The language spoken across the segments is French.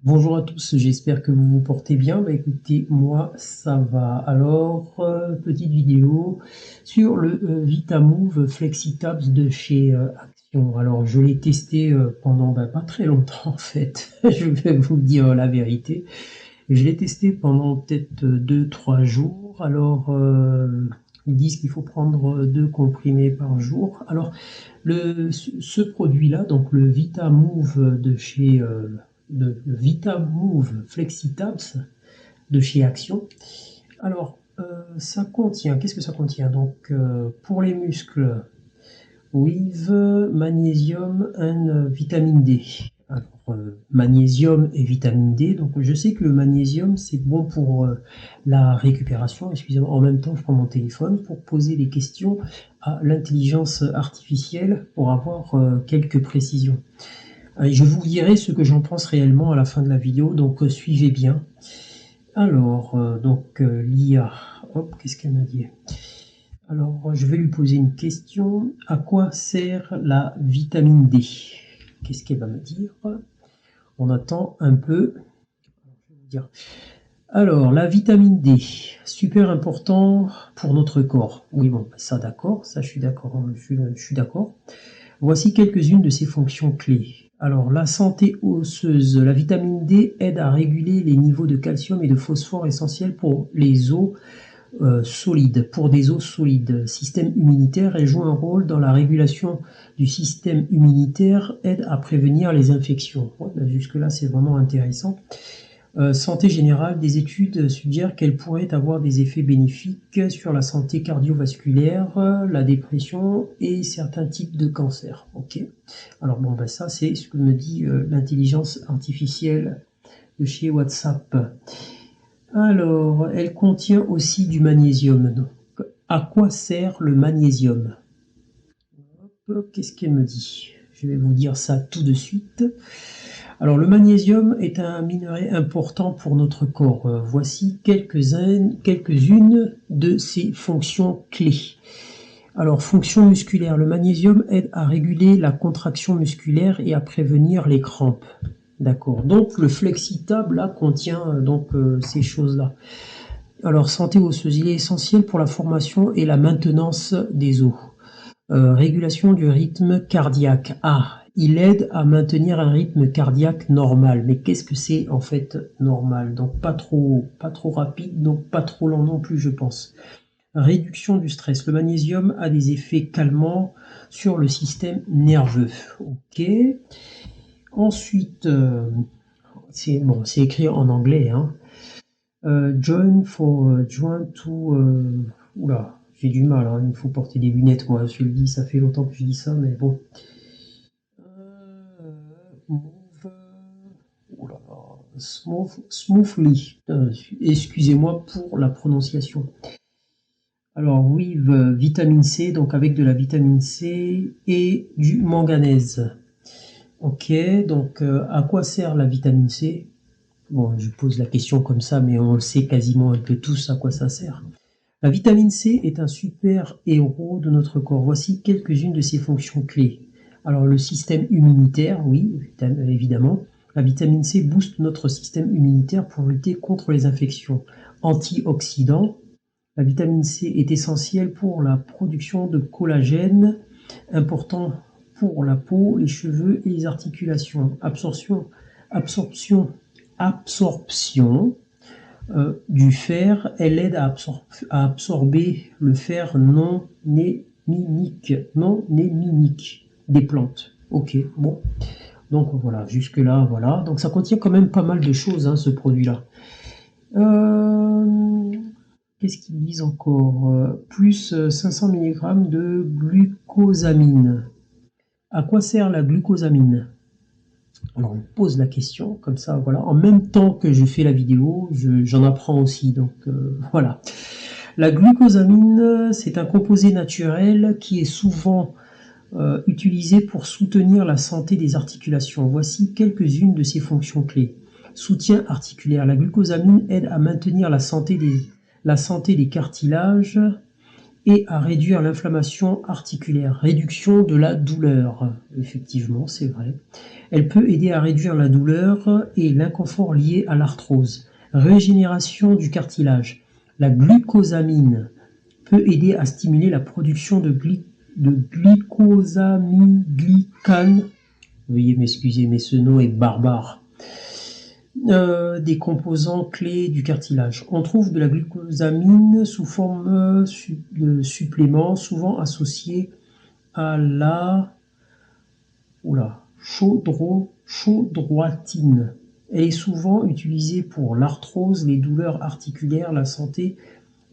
Bonjour à tous, j'espère que vous vous portez bien. Bah, écoutez, moi ça va. Alors, petite vidéo sur le Vitamove FlexiTabs de chez Action. Alors, je l'ai testé pendant pas très longtemps en fait, je vais vous dire la vérité. Je l'ai testé pendant peut-être 2-3 jours. Alors, ils disent qu'il faut prendre 2 comprimés par jour. Alors, ce produit-là, donc le Vitamove de chez le Vitamove FlexiTabs de chez Action. Alors, ça contient, qu'est-ce que ça contient? Donc, pour les muscles, with magnésium et vitamine D. Alors, magnésium et vitamine D. Donc, je sais que le magnésium, c'est bon pour la récupération. Excusez-moi, en même temps, je prends mon téléphone pour poser des questions à l'intelligence artificielle pour avoir quelques précisions. Je vous dirai ce que j'en pense réellement à la fin de la vidéo, donc suivez bien. Alors, l'IA, hop, qu'est-ce qu'elle m'a dit? Alors, je vais lui poser une question. À quoi sert la vitamine D? Qu'est-ce qu'elle va me dire? On attend un peu. Alors, la vitamine D, super important pour notre corps. Oui, bon, ça d'accord, ça je suis d'accord, je suis d'accord. Voici quelques-unes de ses fonctions clés. Alors, la santé osseuse. La vitamine D aide à réguler les niveaux de calcium et de phosphore essentiels pour les os solides, pour des os solides. Système immunitaire, elle joue un rôle dans la régulation du système immunitaire, aide à prévenir les infections. Ouais, jusque-là, c'est vraiment intéressant. Santé générale, des études suggèrent qu'elle pourrait avoir des effets bénéfiques sur la santé cardiovasculaire, la dépression et certains types de cancers. Ok. Alors bon, ça c'est ce que me dit l'intelligence artificielle de chez WhatsApp. Alors, elle contient aussi du magnésium. Donc, à quoi sert le magnésium? Qu'est-ce qu'elle me dit? Je vais vous dire ça tout de suite. Alors, le magnésium est un minerai important pour notre corps. Voici quelques-unes de ses fonctions clés. Alors, fonction musculaire. Le magnésium aide à réguler la contraction musculaire et à prévenir les crampes. D'accord. Donc, le FlexiTab, là, contient ces choses-là. Alors, santé osseuse. Il est essentiel pour la formation et la maintenance des os. Régulation du rythme cardiaque. Ah, il aide à maintenir un rythme cardiaque normal. Mais qu'est-ce que c'est en fait normal? Donc pas trop rapide, donc pas trop lent non plus, je pense. Réduction du stress. Le magnésium a des effets calmants sur le système nerveux. Ok. Ensuite, c'est écrit en anglais. Hein. Join to. Oula, j'ai du mal, hein, il faut porter des lunettes, moi, je le dis, ça fait longtemps que je dis ça, mais bon. Move, oula, smoothly, excusez-moi pour la prononciation. Alors, oui, vitamine C, donc avec de la vitamine C et du manganèse. Ok, donc à quoi sert la vitamine C? Bon, je pose la question comme ça, mais on le sait quasiment un peu tous à quoi ça sert. La vitamine C est un super héros de notre corps. Voici quelques-unes de ses fonctions clés. Alors le système immunitaire, oui, évidemment. La vitamine C booste notre système immunitaire pour lutter contre les infections. Antioxydant, la vitamine C est essentielle pour la production de collagène, important pour la peau, les cheveux et les articulations. Absorption du fer, elle aide à absorber le fer non néminique des plantes. Ok, bon. Donc voilà, jusque-là, voilà. Donc ça contient quand même pas mal de choses, hein, ce produit-là. Qu'est-ce qu'ils disent encore? Plus 500 mg de glucosamine. À quoi sert la glucosamine? Alors on pose la question, comme ça, voilà. En même temps que je fais la vidéo, j'en apprends aussi, donc voilà. La glucosamine, c'est un composé naturel qui est souvent utilisé pour soutenir la santé des articulations. Voici quelques-unes de ses fonctions clés. Soutien articulaire. La glucosamine aide à maintenir la santé des cartilages et à réduire l'inflammation articulaire, réduction de la douleur. Effectivement, c'est vrai. Elle peut aider à réduire la douleur et l'inconfort lié à l'arthrose. Régénération du cartilage. La glucosamine peut aider à stimuler la production de glycosamiglycane. Veuillez m'excuser, mais ce nom est barbare. Des composants clés du cartilage. On trouve de la glucosamine sous forme de supplément, souvent associé à la chaudroitine. Elle est souvent utilisée pour l'arthrose, les douleurs articulaires, la santé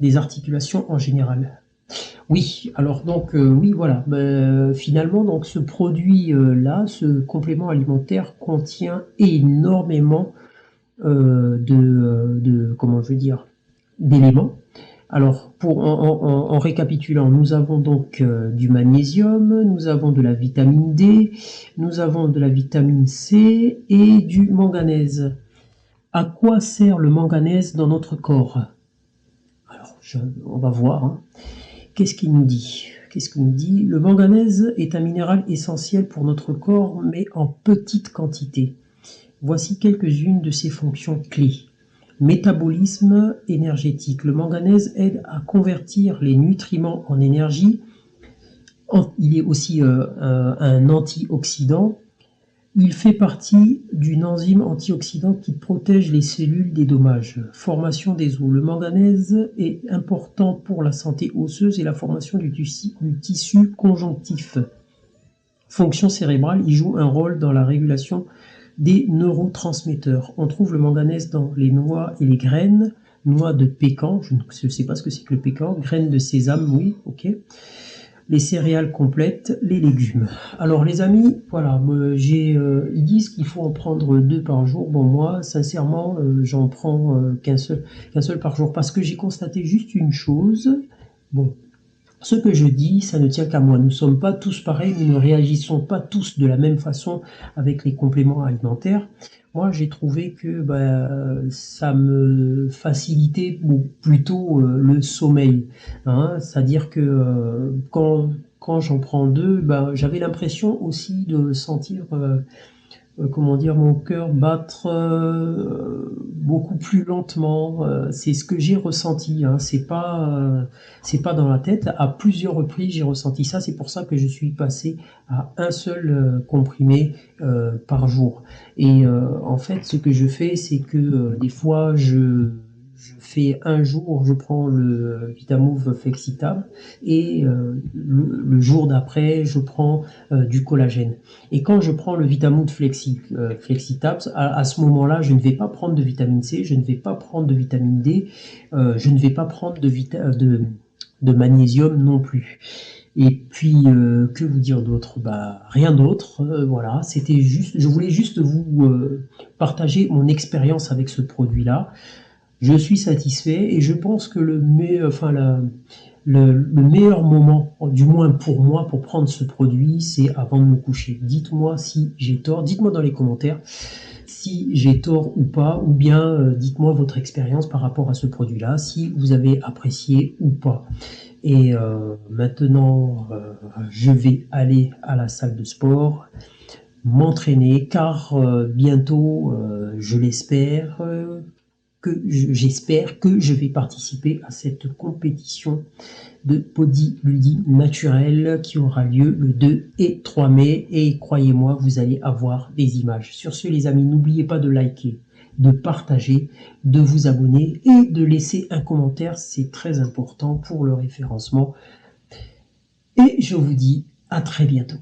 des articulations en général. Oui, alors donc oui voilà, finalement donc ce produit là, ce complément alimentaire contient énormément comment je veux dire, d'éléments. Alors en récapitulant, nous avons donc du magnésium, nous avons de la vitamine D, nous avons de la vitamine C et du manganèse. À quoi sert le manganèse dans notre corps? Alors on va voir. Hein. Qu'est-ce qu'il nous dit? Le manganèse est un minéral essentiel pour notre corps, mais en petite quantité. Voici quelques-unes de ses fonctions clés. Métabolisme énergétique. Le manganèse aide à convertir les nutriments en énergie. Il est aussi un antioxydant. Il fait partie d'une enzyme antioxydant qui protège les cellules des dommages. Formation des os. Le manganèse est important pour la santé osseuse et la formation du tissu conjonctif. Fonction cérébrale, il joue un rôle dans la régulation des neurotransmetteurs. On trouve le manganèse dans les noix et les graines. Noix de pécan, je ne sais pas ce que c'est que le pécan. Graines de sésame, oui, ok. Les céréales complètes, les légumes. Alors les amis, voilà, ils disent qu'il faut en prendre 2 par jour. Bon, moi, sincèrement, j'en prends qu'un seul par jour parce que j'ai constaté juste une chose. Bon, ce que je dis, ça ne tient qu'à moi. Nous ne sommes pas tous pareils, nous ne réagissons pas tous de la même façon avec les compléments alimentaires. Moi, j'ai trouvé que ça me facilitait plutôt le sommeil. Hein. C'est-à-dire que quand j'en prends 2, j'avais l'impression aussi de sentir comment dire, mon cœur battre beaucoup plus lentement. C'est ce que j'ai ressenti. Hein. C'est pas dans la tête. À plusieurs reprises, j'ai ressenti ça. C'est pour ça que je suis passé à un seul comprimé par jour. Et en fait, ce que je fais, c'est que des fois, je fais un jour, je prends le Vitamove Flexitab et le jour d'après, je prends du collagène. Et quand je prends le Vitamove Flexitab, à ce moment-là, je ne vais pas prendre de vitamine C, je ne vais pas prendre de vitamine D, je ne vais pas prendre de magnésium non plus. Et puis, que vous dire d'autre? Rien d'autre, voilà, c'était juste, je voulais juste vous partager mon expérience avec ce produit-là. Je suis satisfait et je pense que le meilleur moment, du moins pour moi, pour prendre ce produit, c'est avant de me coucher. Dites-moi si j'ai tort, dites-moi dans les commentaires si j'ai tort ou pas, ou bien dites-moi votre expérience par rapport à ce produit-là, si vous avez apprécié ou pas. Et maintenant, je vais aller à la salle de sport, m'entraîner, car bientôt, je l'espère, j'espère que je vais participer à cette compétition de bodybuilding naturel qui aura lieu le 2 et 3 mai et croyez-moi, vous allez avoir des images. Sur ce les amis, n'oubliez pas de liker, de partager, de vous abonner et de laisser un commentaire, c'est très important pour le référencement. Et je vous dis à très bientôt.